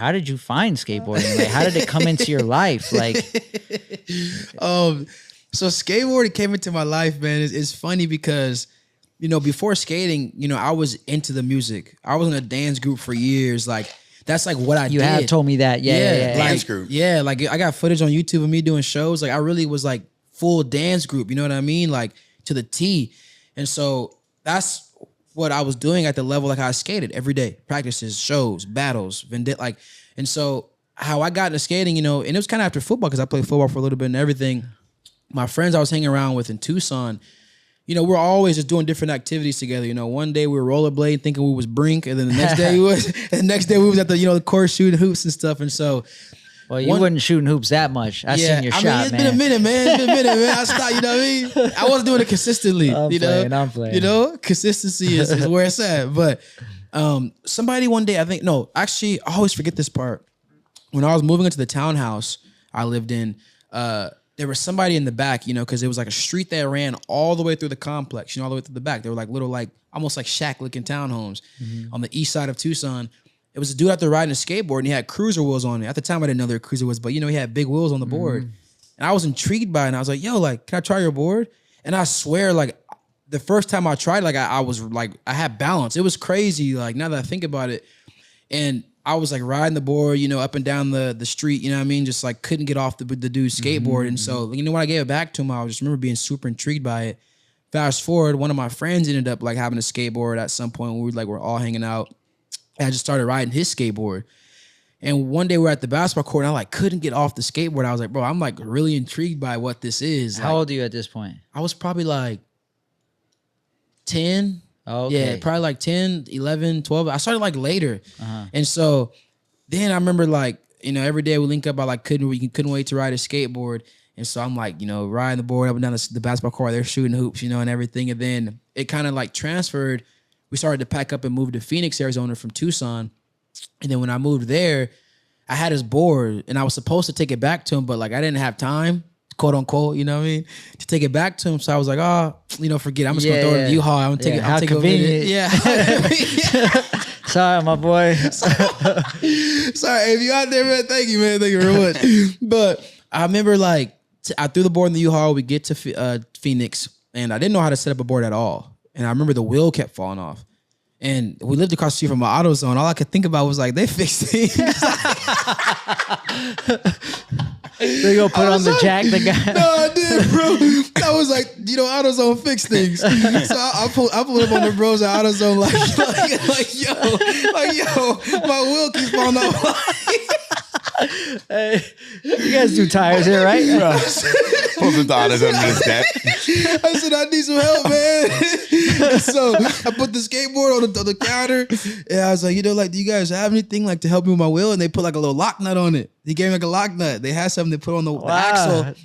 how did you find skateboarding? Like, how did it come into your life? Like, so skateboarding came into my life, man. It's funny because, you know, before skating, you know, I was into the music. I was in a dance group for years. Like, that's like what I did. You have told me that. Yeah. Like, dance group. Yeah, like I got footage on YouTube of me doing shows. Like, I really was like full dance group. You know what I mean? Like, to the T. And so that's what I was doing at the level like I skated every day. Practices, shows, battles, like, and so how I got into skating, you know, and it was kind of after football because I played football for a little bit and everything. My friends I was hanging around with in Tucson, you know, we're always just doing different activities together. You know, one day we were rollerblading thinking we was Brink, and then the next day we was at the, you know, the course shooting hoops and stuff. And so, well, you wasn't shooting hoops that much. I seen your shot, man. It's been a minute, man. It's been a minute, man. I stopped, you know what I mean? I wasn't doing it consistently. I'm playing. You know, consistency is where it's at. But somebody one day, actually, I always forget this part. When I was moving into the townhouse I lived in, there was somebody in the back, you know, because it was like a street that ran all the way through the complex, you know, all the way through the back. They were like little, like almost like shack-looking townhomes on the east side of Tucson. It was a dude out there riding a skateboard, and he had cruiser wheels on it. At the time, I didn't know they were cruiser wheels, but, you know, he had big wheels on the board. And I was intrigued by it, and I was like, yo, like, can I try your board? And I swear, like, the first time I tried, like, I was, like, I had balance. It was crazy, like, now that I think about it. And I was, like, riding the board, you know, up and down the street, you know what I mean? Just, like, couldn't get off the dude's skateboard. And so, you know, when I gave it back to him, I just remember being super intrigued by it. Fast forward, one of my friends ended up, like, having a skateboard at some point. We were all hanging out. And I just started riding his skateboard. And one day we were at the basketball court, and I like couldn't get off the skateboard. I was like, bro, I'm like really intrigued by what this is. How old are you at this point? I was probably like 10. Oh, okay. Yeah, probably like 10, 11, 12. I started like later. And so then I remember like, you know, every day we link up, I like couldn't wait to ride a skateboard. And so I'm like, you know, riding the board up and down the basketball court, they're shooting hoops, you know, and everything. And then it kind of like transferred. We started to pack up and move to Phoenix, Arizona from Tucson. And then when I moved there, I had his board and I was supposed to take it back to him, but like I didn't have time, quote unquote, you know what I mean, to take it back to him. So I was like, oh, you know, forget it. I'm just gonna throw it in the U-Haul. I'm gonna take it. How take convenient. Yeah. Sorry, my boy. Sorry, if you out there, man, thank you, man. Thank you very much. But I remember like I threw the board in the U-Haul. We get to Phoenix, and I didn't know how to set up a board at all. And I remember the wheel kept falling off. And we lived across the street from my AutoZone. All I could think about was like, they fixed things. They go put on the jack. The guy. No, I did, bro. I was like, you know, AutoZone fix things. So I pulled up on the bros at AutoZone like, yo, my wheel keeps falling off. Hey, you guys do tires here, right? Pull the daughters under his deck. I said, I need some help, man. And so I put the skateboard on the counter, and I was like, you know, like, do you guys have anything like to help me with my wheel? And they put like a little lock nut on it. He gave me like a lock nut. They had something to put on the axle.